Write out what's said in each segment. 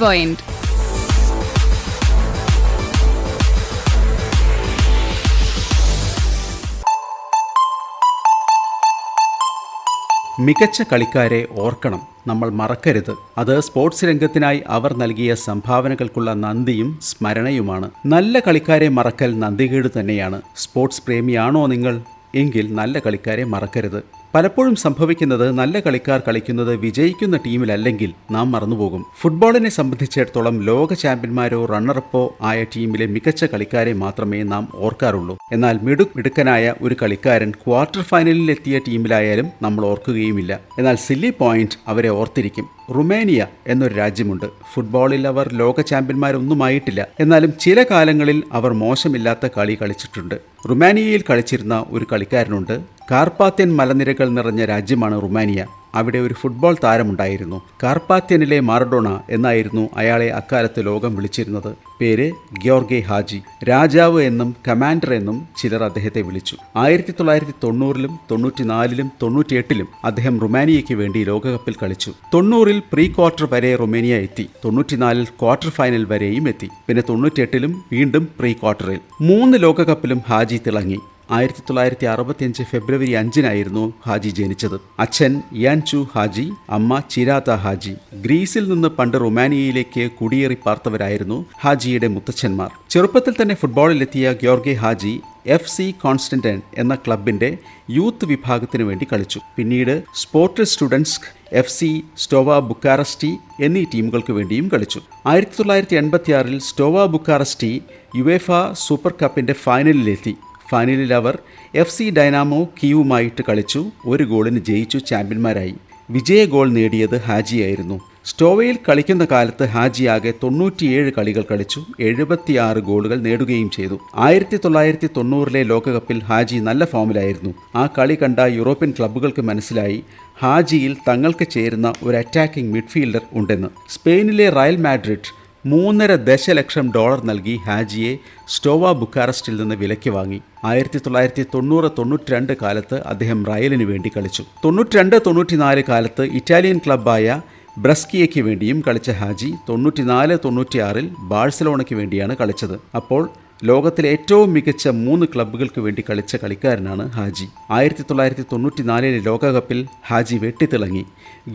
Point. മികച്ച കളിക്കാരെ ഓർക്കണം, നമ്മൾ മറക്കരുത്. അത് സ്പോർട്സ് രംഗത്തിനായി അവർ നൽകിയ സംഭാവനകൾക്കുള്ള നന്ദിയും സ്മരണയുമാണ്. നല്ല കളിക്കാരെ മറക്കൽ നന്ദികേട് തന്നെയാണ്. സ്പോർട്സ് പ്രേമിയാണോ നിങ്ങൾ? എങ്കിൽ നല്ല കളിക്കാരെ മറക്കരുത്. പലപ്പോഴും സംഭവിക്കുന്നത് നല്ല കളിക്കാർ കളിക്കുന്നത് വിജയിക്കുന്ന ടീമിലല്ലെങ്കിൽ നാം മറന്നുപോകും. ഫുട്ബോളിനെ സംബന്ധിച്ചിടത്തോളം ലോക ചാമ്പ്യന്മാരോ റണ്ണറപ്പോ ആയ ടീമിലെ മികച്ച കളിക്കാരെ മാത്രമേ നാം ഓർക്കാറുള്ളൂ. എന്നാൽ മിടുക്കനായ ഒരു കളിക്കാരൻ ക്വാർട്ടർ ഫൈനലിൽ എത്തിയ ടീമിലായാലും നമ്മൾ ഓർക്കുകയുമില്ല. എന്നാൽ സില്ലി പോയിന്റ് അവരെ ഓർത്തിരിക്കും. റുമേനിയ എന്നൊരു രാജ്യമുണ്ട്. ഫുട്ബോളിൽ അവർ ലോക ചാമ്പ്യന്മാരൊന്നുമായിട്ടില്ല. എന്നാലും ചില കാലങ്ങളിൽ അവർ മോശമില്ലാത്ത കളി കളിച്ചിട്ടുണ്ട്. റുമാനിയയിൽ കളിച്ചിരുന്ന ഒരു കളിക്കാരനുണ്ട്. കാർപ്പാത്യൻ മലനിരകൾ നിറഞ്ഞ രാജ്യമാണ് റുമാനിയ. അവിടെ ഒരു ഫുട്ബോൾ താരമുണ്ടായിരുന്നു. കാർപ്പാത്യനിലെ മാറഡോണ എന്നായിരുന്നു അയാളെ അക്കാലത്ത് ലോകം വിളിച്ചിരുന്നത്. പേര് ഗ്യോർഗെ ഹാജി. രാജാവ് എന്നും കമാൻഡർ എന്നും ചിലർ അദ്ദേഹത്തെ വിളിച്ചു. 1990-ലും 94-ലും 98-ലും അദ്ദേഹം റുമാനിയയ്ക്ക് വേണ്ടി ലോകകപ്പിൽ കളിച്ചു. 90-ൽ പ്രീ ക്വാർട്ടർ വരെ റുമേനിയ എത്തി. 94-ൽ ക്വാർട്ടർ ഫൈനൽ വരെയും എത്തി. പിന്നെ 98-ലും വീണ്ടും പ്രീ ക്വാർട്ടറിൽ. 3 ലോകകപ്പിലും ഹാജി തിളങ്ങി. 1965 ഫെബ്രുവരി 5-നായിരുന്നു ഹാജി ജനിച്ചത്. അച്ഛൻ യാൻചു ഹാജി, അമ്മ ചിരാത ഹാജി. ഗ്രീസിൽ നിന്ന് പണ്ട് റുമാനിയയിലേക്ക് കുടിയേറി പാർത്തവരായിരുന്നു ഹാജിയുടെ മുത്തച്ഛന്മാർ. ചെറുപ്പത്തിൽ തന്നെ ഫുട്ബോളിലെത്തിയ ഗ്യോർഗെ ഹാജി FC കോൺസ്റ്റന്റൈൻ എന്ന ക്ലബിന്റെ യൂത്ത് വിഭാഗത്തിനു വേണ്ടി കളിച്ചു. പിന്നീട് സ്പോർട്സ് സ്റ്റുഡൻസ്, FC സ്റ്റോവ ബുക്കാറസ്റ്റി എന്നീ ടീമുകൾക്ക് വേണ്ടിയും കളിച്ചു. 1986-ൽ സ്റ്റോവ ബുക്കാറസ്റ്റി യുവേഫ സൂപ്പർ കപ്പിന്റെ ഫൈനലിലെത്തി. ഫൈനലിൽ അവർ FC ഡൈനാമോ കീവുമായിട്ട് കളിച്ചു. 1 ഗോളിന് ജയിച്ചു ചാമ്പ്യന്മാരായി. വിജയ ഗോൾ നേടിയത് ഹാജിയായിരുന്നു. സ്റ്റോവയിൽ കളിക്കുന്ന കാലത്ത് ഹാജി ആകെ 97 കളികൾ കളിച്ചു. 76 ഗോളുകൾ നേടുകയും ചെയ്തു. 1990-ലെ ലോകകപ്പിൽ ഹാജി നല്ല ഫോമിലായിരുന്നു. ആ കളി കണ്ട യൂറോപ്യൻ ക്ലബ്ബുകൾക്ക് മനസ്സിലായി ഹാജിയിൽ തങ്ങൾക്ക് ചേരുന്ന ഒരു അറ്റാക്കിംഗ് മിഡ്ഫീൽഡർ ഉണ്ടെന്ന്. സ്പെയിനിലെ റയൽ മാഡ്രിഡ് $3.5 ദശലക്ഷം നൽകി ഹാജിയെ സ്റ്റോവ ബുക്കാറസ്റ്റിൽ നിന്ന് വിലയ്ക്ക് വാങ്ങി. 1990-92 കാലത്ത് അദ്ദേഹം റയലിന് വേണ്ടി കളിച്ചു. 92-94 കാലത്ത് ഇറ്റാലിയൻ ക്ലബ്ബായ ബ്രസ്കിയയ്ക്ക് വേണ്ടിയും കളിച്ച ഹാജി 94-96-ൽ ബാഴ്സലോണയ്ക്ക് വേണ്ടിയാണ് കളിച്ചത്. അപ്പോൾ ലോകത്തിലെ ഏറ്റവും മികച്ച 3 ക്ലബ്ബുകൾക്ക് വേണ്ടി കളിച്ച കളിക്കാരനാണ് ഹാജി. 1994-ലെ ലോകകപ്പിൽ ഹാജി വെട്ടിത്തിളങ്ങി.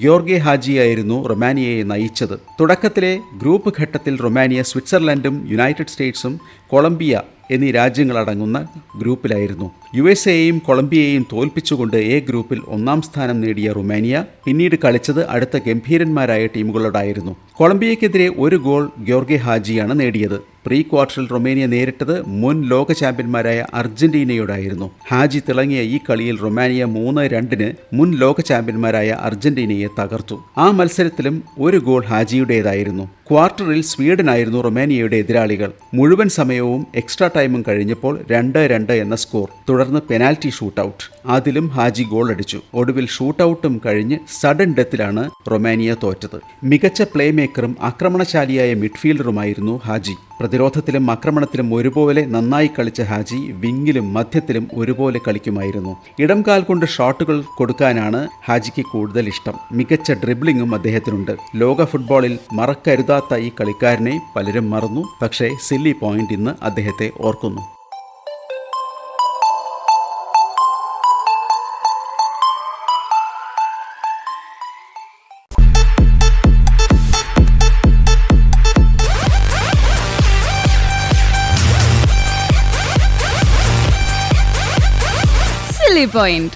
ഗ്യോർഗെ ഹാജിയായിരുന്നു റൊമാനിയയെ നയിച്ചത്. തുടക്കത്തിലെ ഗ്രൂപ്പ് ഘട്ടത്തിൽ റൊമാനിയ സ്വിറ്റ്സർലൻഡും യുണൈറ്റഡ് സ്റ്റേറ്റ്സും കൊളംബിയ എന്നീ രാജ്യങ്ങളടങ്ങുന്ന ഗ്രൂപ്പിലായിരുന്നു. USA-യെയും കൊളംബിയയെയും തോൽപ്പിച്ചുകൊണ്ട് എ ഗ്രൂപ്പിൽ 1-ാം സ്ഥാനം നേടിയ റുമാനിയ പിന്നീട് കളിച്ചത് അടുത്ത ഗംഭീരന്മാരായ ടീമുകളോടായിരുന്നു. കൊളംബിയയ്ക്കെതിരെ 1 ഗോൾ ഗ്യോർഗെ ഹാജിയാണ് നേടിയത്. പ്രീ ക്വാർട്ടറിൽ റൊമേനിയ നേരിട്ടത് മുൻ ലോക ചാമ്പ്യന്മാരായ അർജന്റീനയോടായിരുന്നു. ഹാജി തിളങ്ങിയ ഈ കളിയിൽ റൊമാനിയ 3-2-ന് മുൻ ലോക ചാമ്പ്യന്മാരായ അർജന്റീനയെ തകർത്തു. ആ മത്സരത്തിലും 1 ഗോൾ ഹാജിയുടേതായിരുന്നു. ക്വാർട്ടറിൽ സ്വീഡനായിരുന്നു റൊമാനിയയുടെ എതിരാളികൾ. മുഴുവൻ സമയവും എക്സ്ട്രാ ടൈമും കഴിഞ്ഞപ്പോൾ 2-2 എന്ന സ്കോർ. തുടർന്ന് പെനാൽറ്റി ഷൂട്ടൌട്ട്. അതിലും ഹാജി ഗോൾ അടിച്ചു. ഒടുവിൽ ഷൂട്ടൌട്ടും കഴിഞ്ഞ് സഡൻ ഡെത്തിലാണ് റൊമാനിയ തോറ്റത്. മികച്ച പ്ലേ മേക്കറും ആക്രമണശാലിയായ മിഡ്ഫീൽഡറുമായിരുന്നു ഹാജി. പ്രതിരോധത്തിലും ആക്രമണത്തിലും ഒരുപോലെ നന്നായി കളിച്ച ഹാജി വിങ്ങിലും മധ്യത്തിലും ഒരുപോലെ കളിക്കുമായിരുന്നു. ഇടംകാൽ കൊണ്ട് ഷോട്ടുകൾ കൊടുക്കാനാണ് ഹാജിക്ക് കൂടുതൽ ഇഷ്ടം. മികച്ച ഡ്രിബ്ലിങ്ങും അദ്ദേഹത്തിനുണ്ട്. ലോക ഫുട്ബോളിൽ മറക്കരുതാത്ത ഈ കളിക്കാരനെ പലരും മറന്നു. പക്ഷേ സില്ലി പോയിന്റ് ഇന്ന് അദ്ദേഹത്തെ ഓർക്കുന്നു. Point.